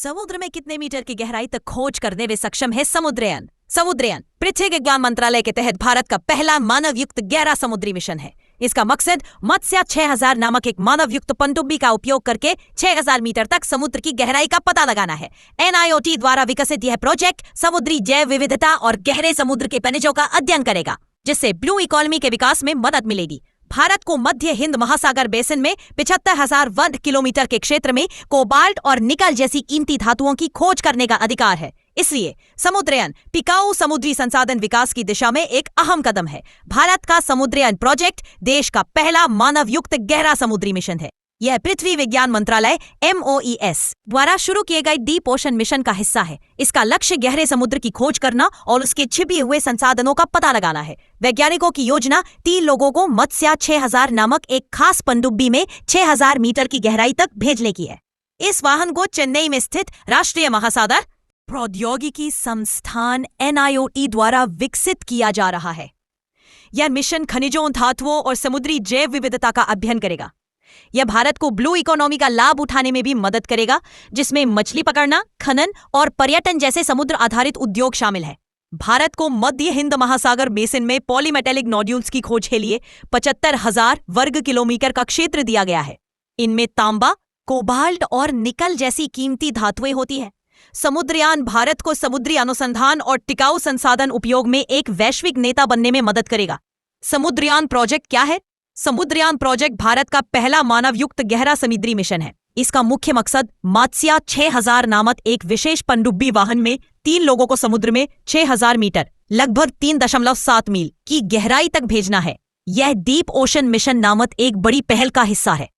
समुद्र में कितने मीटर की गहराई तक खोज करने में सक्षम है समुद्रयान? समुद्रयान पृथ्वी विज्ञान मंत्रालय के तहत भारत का पहला मानव युक्त गहरा समुद्री मिशन है। इसका मकसद मत्स्य 6000 नामक एक मानव युक्त पनडुब्बी का उपयोग करके 6000 मीटर तक समुद्र की गहराई का पता लगाना है। NIOT द्वारा विकसित यह प्रोजेक्ट समुद्री जैव विविधता और गहरे समुद्र के खनिजों का अध्ययन करेगा, जिससे ब्लू इकोनॉमी के विकास में मदद मिलेगी। भारत को मध्य हिंद महासागर बेसिन में 75,000 वर्ग किलोमीटर के क्षेत्र में कोबाल्ट और निकल जैसी कीमती धातुओं की खोज करने का अधिकार है। इसलिए समुद्रयान टिकाऊ समुद्री संसाधन विकास की दिशा में एक अहम कदम है। भारत का समुद्रयान प्रोजेक्ट देश का पहला मानव युक्त गहरा समुद्री मिशन है। यह पृथ्वी विज्ञान मंत्रालय MOES द्वारा शुरू किए गए डीप ओशन मिशन का हिस्सा है। इसका लक्ष्य गहरे समुद्र की खोज करना और उसके छिपे हुए संसाधनों का पता लगाना है। वैज्ञानिकों की योजना 3 लोगों को मत्स्य 6000 नामक एक खास पनडुब्बी में 6000 मीटर की गहराई तक भेजने की है। इस वाहन को चेन्नई में स्थित राष्ट्रीय महासागर प्रौद्योगिकी संस्थान NIOT द्वारा विकसित किया जा रहा है। यह मिशन खनिजों, धातुओं और समुद्री जैव विविधता का अध्ययन करेगा। यह भारत को ब्लू इकोनॉमी का लाभ उठाने में भी मदद करेगा, जिसमें मछली पकड़ना, खनन और पर्यटन जैसे समुद्र आधारित उद्योग शामिल है। भारत को मध्य हिंद महासागर बेसिन में पॉलीमेटेलिक नोड्यूल्स की खोज के लिए 75,000 वर्ग किलोमीटर का क्षेत्र दिया गया है। इनमें तांबा, कोबाल्ट और निकल जैसी कीमती धातुएं होती है। समुद्रयान भारत को समुद्री अनुसंधान और टिकाऊ संसाधन उपयोग में एक वैश्विक नेता बनने में मदद करेगा। समुद्रयान प्रोजेक्ट क्या है? समुद्रयान प्रोजेक्ट भारत का पहला मानव युक्त गहरा समुद्री मिशन है। इसका मुख्य मकसद मत्स्य 6000 नामक एक विशेष पनडुब्बी वाहन में 3 लोगों को समुद्र में 6000 मीटर लगभग 3.7 मील की गहराई तक भेजना है। यह डीप ओशन मिशन नामक एक बड़ी पहल का हिस्सा है।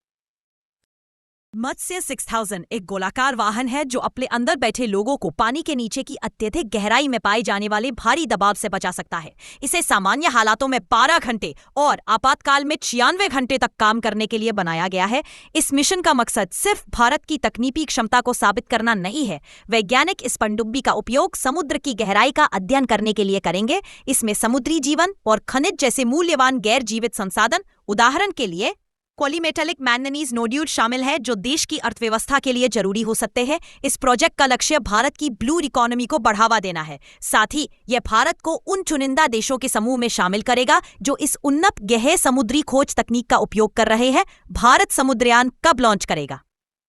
मत्स्य 6000 एक गोलाकार वाहन है जो अपने अंदर बैठे लोगों को पानी के नीचे की अत्यधिक गहराई में पाए जाने वाले भारी दबाव से बचा सकता है। इसे सामान्य हालातों में 12 घंटे और आपातकाल में 96 घंटे तक काम करने के लिए बनाया गया है। इस मिशन का मकसद सिर्फ भारत की तकनीकी क्षमता को साबित करना नहीं है। वैज्ञानिक इस पनडुब्बी का उपयोग समुद्र की गहराई का अध्ययन करने के लिए करेंगे। इसमें समुद्री जीवन और खनिज जैसे मूल्यवान गैर जीवित संसाधन, उदाहरण के लिए पॉलीमेटेलिक मैंगनीज नोड्यूल शामिल है, जो देश की अर्थव्यवस्था के लिए जरूरी हो सकते हैं। इस प्रोजेक्ट का लक्ष्य भारत की ब्लू इकोनॉमी को बढ़ावा देना है। साथ ही यह भारत को उन चुनिंदा देशों के समूह में शामिल करेगा जो इस उन्नत गहरे समुद्री खोज तकनीक का उपयोग कर रहे हैं। भारत समुद्रयान कब लॉन्च करेगा?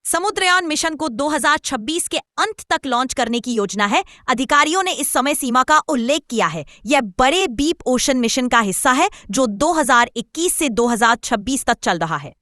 समुद्रयान मिशन को 2026 के अंत तक लॉन्च करने की योजना है। अधिकारियों ने इस समय सीमा का उल्लेख किया है। यह बड़े डीप ओशन मिशन का हिस्सा है जो 2021 से 2026 तक चल रहा है।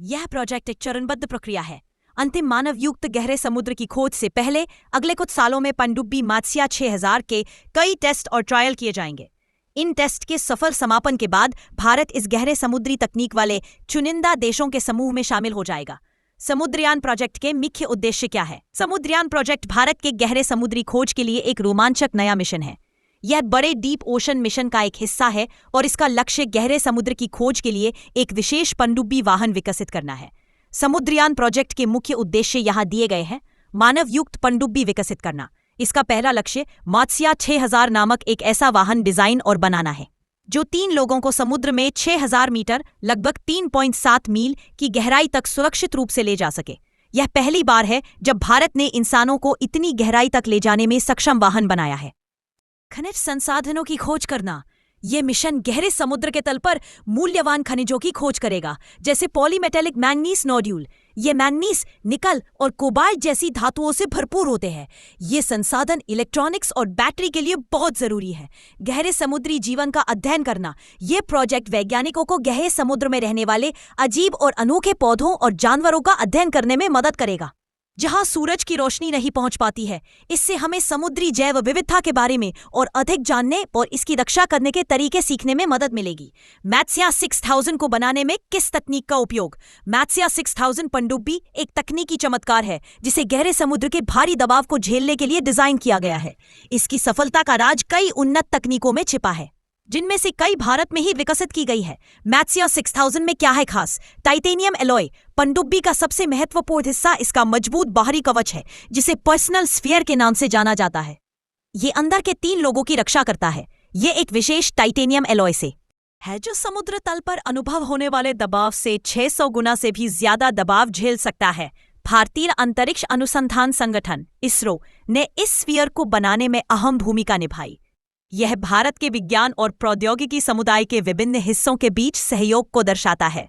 यह प्रोजेक्ट एक चरणबद्ध प्रक्रिया है। अंतिम मानव युक्त गहरे समुद्र की खोज से पहले अगले कुछ सालों में पनडुब्बी मत्स्य 6000 के कई टेस्ट और ट्रायल किए जाएंगे। इन टेस्ट के सफल समापन के बाद भारत इस गहरे समुद्री तकनीक वाले चुनिंदा देशों के समूह में शामिल हो जाएगा। समुद्रयान प्रोजेक्ट के मुख्य उद्देश्य क्या है? समुद्रयान प्रोजेक्ट भारत के गहरे समुद्री खोज के लिए एक रोमांचक नया मिशन है। यह बड़े डीप ओशन मिशन का एक हिस्सा है और इसका लक्ष्य गहरे समुद्र की खोज के लिए एक विशेष पनडुब्बी वाहन विकसित करना है। समुद्रयान प्रोजेक्ट के मुख्य उद्देश्य यहाँ दिए गए हैं। मानव युक्त पनडुब्बी विकसित करना। इसका पहला लक्ष्य मत्स्य 6000 नामक एक ऐसा वाहन डिजाइन और बनाना है जो 3 लोगों को समुद्र में 6000 मीटर लगभग 3.7 मील की गहराई तक सुरक्षित रूप से ले जा सके। यह पहली बार है जब भारत ने इंसानों को इतनी गहराई तक ले जाने में सक्षम वाहन बनाया है। खनिज संसाधनों की खोज करना। यह मिशन गहरे समुद्र के तल पर मूल्यवान खनिजों की खोज करेगा, जैसे पॉलीमेटेलिक मैंगनीज नोड्यूल। ये मैंगनीज, निकल और कोबाल्ट जैसी धातुओं से भरपूर होते हैं। ये संसाधन इलेक्ट्रॉनिक्स और बैटरी के लिए बहुत जरूरी है। गहरे समुद्री जीवन का अध्ययन करना। ये प्रोजेक्ट वैज्ञानिकों को गहरे समुद्र में रहने वाले अजीब और अनोखे पौधों और जानवरों का अध्ययन करने में मदद करेगा, जहां सूरज की रोशनी नहीं पहुंच पाती है। इससे हमें समुद्री जैव विविधता के बारे में और अधिक जानने और इसकी रक्षा करने के तरीके सीखने में मदद मिलेगी। मत्स्य 6000 को बनाने में किस तकनीक का उपयोग? मत्स्य 6000 पनडुब्बी एक तकनीकी चमत्कार है जिसे गहरे समुद्र के भारी दबाव को झेलने के लिए डिजाइन किया गया है। इसकी सफलता का राज कई उन्नत तकनीकों में छिपा है, जिनमें से कई भारत में ही विकसित की गई है। मत्स्य 6000 में क्या है खास? टाइटेनियम एलॉय पनडुब्बी का सबसे महत्वपूर्ण हिस्सा इसका मजबूत बाहरी कवच है, जिसे पर्सनल स्फीयर के नाम से जाना जाता है। ये अंदर के 3 लोगों की रक्षा करता है। ये एक विशेष टाइटेनियम एलॉय से है जो समुद्र तल पर अनुभव होने वाले दबाव से 600 गुना से भी ज्यादा दबाव झेल सकता है। भारतीय अंतरिक्ष अनुसंधान संगठन इसरो ने इस स्फीयर को बनाने में अहम भूमिका निभाई। यह भारत के विज्ञान और प्रौद्योगिकी समुदाय के विभिन्न हिस्सों के बीच सहयोग को दर्शाता है।